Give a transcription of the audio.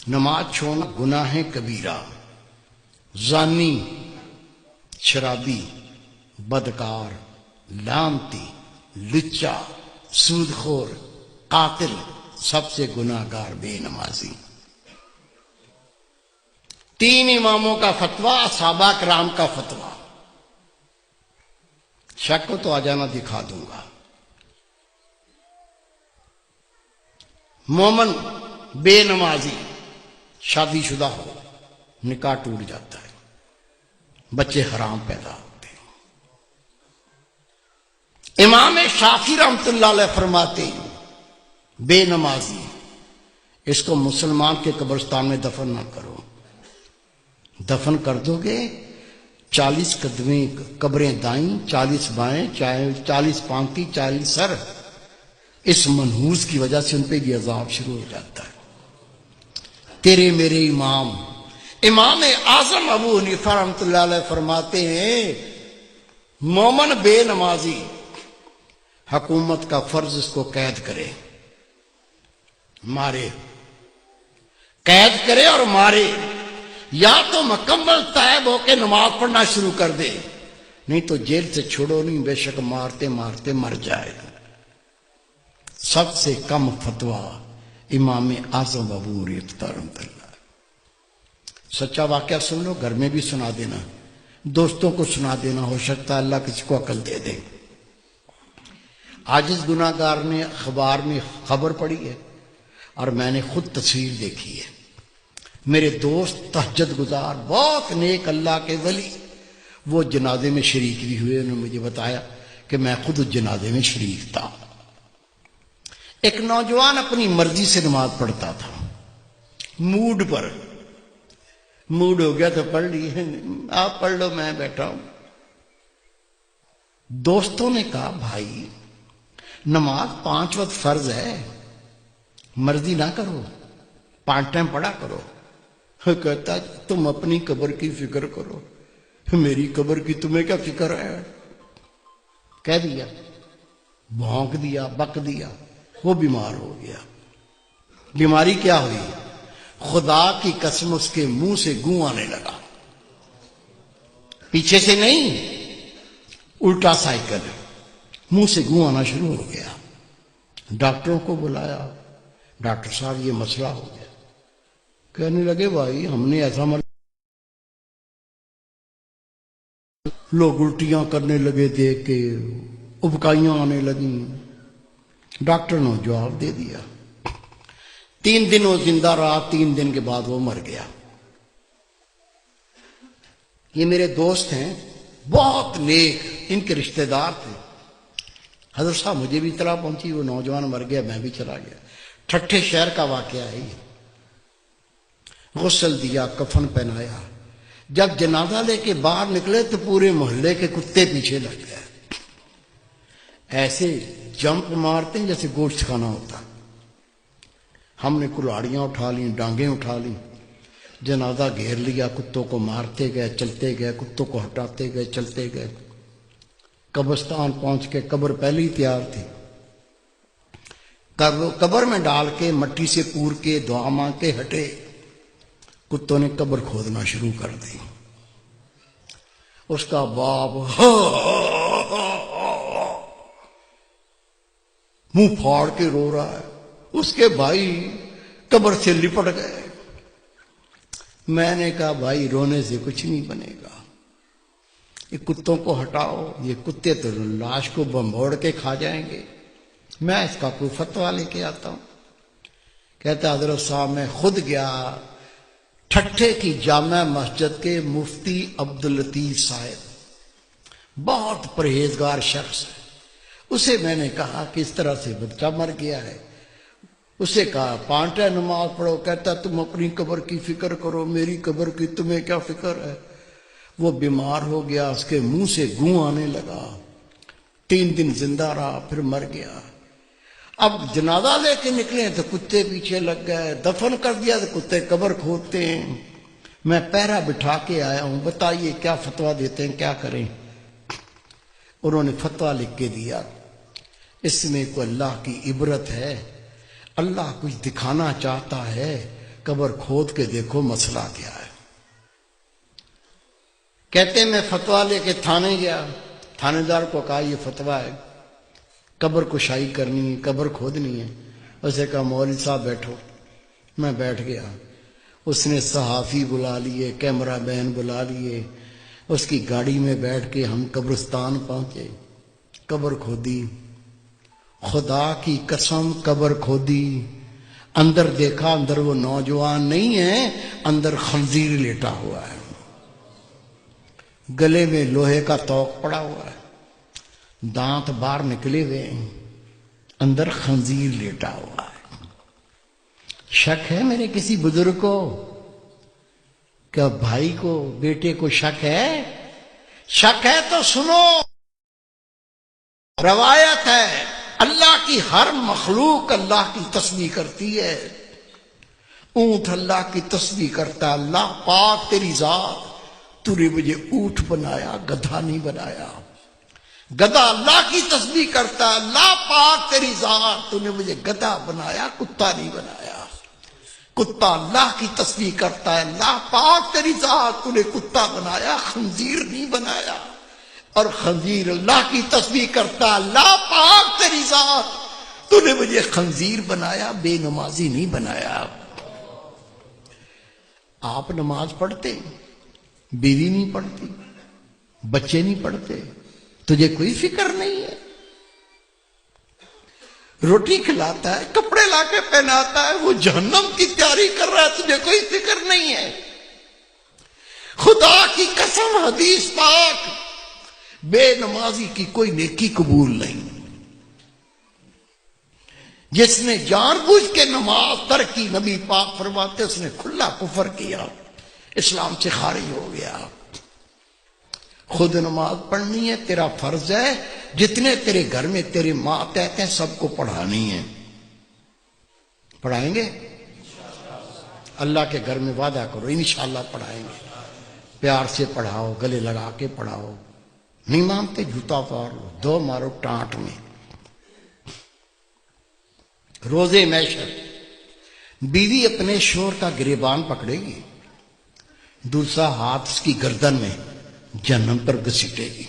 نماز چھوڑنا گناہ کبیرہ، زانی، شرابی، بدکار، لعنتی، لچا، سود خور، قاتل، سب سے گناہ گار بے نمازی۔ 3 اماموں کا فتویٰ، صحابہ کرام کا فتویٰ۔ شک کو تو آ جانا، دکھا دوں گا۔ مومن بے نمازی شادی شدہ ہو، نکاح ٹوٹ جاتا ہے، بچے حرام پیدا ہوتے ہیں۔ امام شافعی رحمۃ اللہ علیہ فرماتے ہیں بے نمازی اس کو مسلمان کے قبرستان میں دفن نہ کرو، دفن کر دو گے 40 قدمیں قبریں دائیں، 40 بائیں، 40 پانتی، 40 سر، اس منحوس کی وجہ سے ان پہ یہ عذاب شروع ہو جاتا ہے۔ تیرے میرے امام اعظم ابو حنیفہ رحمۃ اللہ علیہ فرماتے ہیں مومن بے نمازی حکومت کا فرض اس کو قید کرے، مارے، قید کرے اور مارے، یا تو مکمل تائب ہو کے نماز پڑھنا شروع کر دے، نہیں تو جیل سے چھوڑو نہیں، بے شک مارتے مارتے مر جائے گا۔ سب سے کم فتویٰ امام اعظم ابو حنیفہ رحمۃ اللہ۔ سچا واقعہ سن لو، گھر میں بھی سنا دینا، دوستوں کو سنا دینا، ہو سکتا ہے اللہ کسی کو عقل دے دے۔ عاجز گناہ گار نے اخبار میں خبر پڑھی ہے اور میں نے خود تصویر دیکھی ہے۔ میرے دوست تہجد گزار، بہت نیک اللہ کے ولی، وہ جنازے میں شریک بھی ہوئے، انہوں نے مجھے بتایا کہ میں خود اس جنازے میں شریک تھا۔ ایک نوجوان اپنی مرضی سے نماز پڑھتا تھا، موڈ پر، موڈ ہو گیا تو پڑھ لی، آپ پڑھ لو میں بیٹھا ہوں۔ دوستوں نے کہا بھائی نماز 5 وقت فرض ہے، مرضی نہ کرو، 5 ٹائم پڑھا کرو۔ کہتا تم اپنی قبر کی فکر کرو، میری قبر کی تمہیں کیا فکر ہے؟ کہہ دیا، بھونک دیا، بک دیا، وہ بیمار ہو گیا۔ بیماری کیا ہوئی؟ خدا کی قسم اس کے منہ سے گوں آنے لگا، پیچھے سے نہیں، الٹا سائیکل، منہ سے گوں آنا شروع ہو گیا۔ ڈاکٹروں کو بلایا، ڈاکٹر صاحب یہ مسئلہ ہو گیا۔ کہنے لگے بھائی ہم نے ایسا لوگ الٹیاں کرنے لگے، دیکھ کے ابکائیاں آنے لگیں۔ ڈاکٹر نے جواب دے دیا۔ 3 دن وہ زندہ رہا، 3 دن کے بعد وہ مر گیا۔ یہ میرے دوست ہیں، بہت نیک، ان کے رشتہ دار تھے۔ حضرت صاحب مجھے بھی اطلاع پہنچی وہ نوجوان مر گیا، میں بھی چلا گیا۔ ٹھٹھے شہر کا واقعہ ہے یہ۔ غسل دیا، کفن پہنایا، جب جنازہ لے کے باہر نکلے تو پورے محلے کے کتے پیچھے لگ گئے، ایسے جمپ مارتے ہیں جیسے گوشت کھانا ہوتا۔ ہم نے کلاڑیاں اٹھا لیں، ڈانگیں اٹھا لیں، جنازہ گھیر لیا، کتوں کو مارتے گئے، چلتے گئے، کتوں کو ہٹاتے گئے، چلتے گئے۔ قبرستان پہنچ کے قبر پہلے ہی تیار تھی، قبر میں ڈال کے مٹی سے پور کے دعا مانگ کے ہٹے، کتوں نے قبر کھودنا شروع کر دی۔ اس کا باپ منہ پھاڑ کے رو رہا ہے، اس کے بھائی قبر سے لپٹ گئے۔ میں نے کہا بھائی رونے سے کچھ نہیں بنے گا، یہ کتوں کو ہٹاؤ، یہ کتے تو لاش کو بمبوڑ کے کھا جائیں گے، میں اس کا کوئی فتویٰ لے کے آتا ہوں۔ کہتا حضرت صاحب میں خود گیا ٹھٹھے کی جامع مسجد کے مفتی عبداللطیف صاحب، بہت پرہیزگار شخص ہے، اسے میں نے کہا کہ اس طرح سے بچہ مر گیا ہے، اسے کہا 5 ٹائم نماز پڑھو، کہتا تم اپنی قبر کی فکر کرو، میری قبر کی تمہیں کیا فکر ہے؟ وہ بیمار ہو گیا، اس کے منہ سے گوں آنے لگا، 3 دن زندہ رہا، پھر مر گیا۔ اب جنازہ لے کے نکلے تو کتے پیچھے لگ گئے، دفن کر دیا تو کتے قبر کھودتے ہیں۔ میں پہرا بٹھا کے آیا ہوں، بتائیے کیا فتویٰ دیتے ہیں، کیا کریں؟ انہوں نے فتویٰ لکھ کے دیا، اس میں کوئی اللہ کی عبرت ہے، اللہ کچھ دکھانا چاہتا ہے قبر کھود کے دیکھو مسئلہ کیا ہے۔ کہتے میں فتویٰ لے کے تھانے گیا، تھانے دار کو کہا یہ فتویٰ ہے، قبر کشائی کرنی ہے، قبر کھودنی ہے۔ اسے کہا مولوی صاحب بیٹھو۔ میں بیٹھ گیا، اس نے صحافی بلا لیے، کیمرہ مین بلا لیے، اس کی گاڑی میں بیٹھ کے ہم قبرستان پہنچے، قبر کھودی، خدا کی قسم قبر کھودی، اندر دیکھا، اندر وہ نوجوان نہیں ہے، اندر خنزیر لیٹا ہوا ہے، گلے میں لوہے کا توق پڑا ہوا ہے، دانت باہر نکلے ہوئے ہیں، اندر خنزیر لیٹا ہوا ہے۔ شک ہے میرے کسی بزرگ کو؟ کیا بھائی کو، بیٹے کو شک ہے؟ شک ہے تو سنو، روایت ہے اللہ کی ہر مخلوق اللہ کی تسبیح کرتی ہے۔ اونٹ اللہ کی تسبیح کرتا ہے، اللہ پاک تیری ذات، تو نے مجھے اونٹ بنایا، گدھا نہیں بنایا۔ گدھا اللہ کی تسبیح کرتا ہے، اللہ پاک تیری ذات، تو نے مجھے گدھا بنایا، کتا نہیں بنایا۔ کتا اللہ کی تسبیح کرتا ہے، اللہ پاک تیری ذات، تو نے کتا بنایا، خنزیر نہیں بنایا۔ اور خنزیر اللہ کی تسبیح کرتا ہے، اللہ پاک تیری ذات، تو نے مجھے خنزیر بنایا، بے نمازی نہیں بنایا۔ آپ نماز پڑھتے، بیوی نہیں پڑھتی، بچے نہیں پڑھتے، تجھے کوئی فکر نہیں ہے؟ روٹی کھلاتا ہے، کپڑے لا کے پہناتا ہے، وہ جہنم کی تیاری کر رہا ہے، تجھے کوئی فکر نہیں ہے؟ خدا کی قسم حدیث پاک، بے نمازی کی کوئی نیکی قبول نہیں۔ جس نے جان بوجھ کے نماز ترک کی، نبی پاک فرماتے اس نے کھلا کفر کیا، اسلام سے خارج ہو گیا۔ خود نماز پڑھنی ہے، تیرا فرض ہے، جتنے تیرے گھر میں تیرے ماتحت ہیں سب کو پڑھانی ہے۔ پڑھائیں گے؟ اللہ کے گھر میں وعدہ کرو انشاءاللہ پڑھائیں گے۔ پیار سے پڑھاؤ، گلے لگا کے پڑھاؤ، نہیں مانتے جوتا پار لو، دو مارو ٹانٹ میں۔ روزے محشر بیوی اپنے شوہر کا گریبان پکڑے گی، دوسرا ہاتھ اس کی گردن میں جہنم پر گھسیٹے گی۔